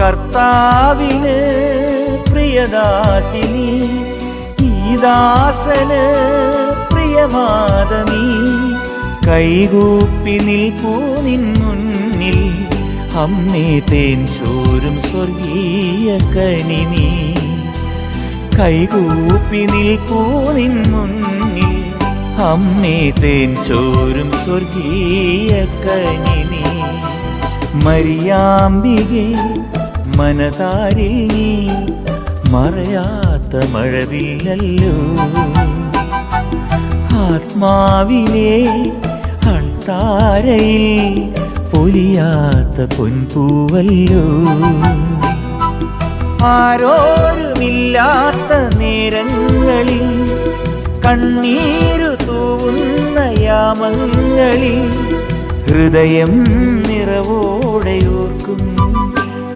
കർത്താവിന് പ്രിയദാസിനി, ഈ ദാസന് പ്രിയമാതനീ. കൈകൂപ്പി നിൽപ്പൂ നിൻ മുന്നിൽ അമ്മേ തേൻ ചോരും സ്വർഗീയ കനി നീ. കൈകൂപ്പി നിൽപ്പൂ നിൻ മുന്നിൽ അമ്മേ തേൻ ചോരും സ്വർഗീയ കനി നീ. മരിയാമ്പികേ മനതാരിൽ നീ മറയാത്ത മഴവില്ലല്ലോ. ആത്മാവിലെ അൾത്താരയിൽ പൊലിയാത്ത പൊൻപൂവല്ലോ. ആരോരുമില്ലാത്ത നേരങ്ങളിൽ കണ്ണീരു തൂവുന്ന യാമങ്ങളിൽ ഹൃദയം നിറവോടെയോ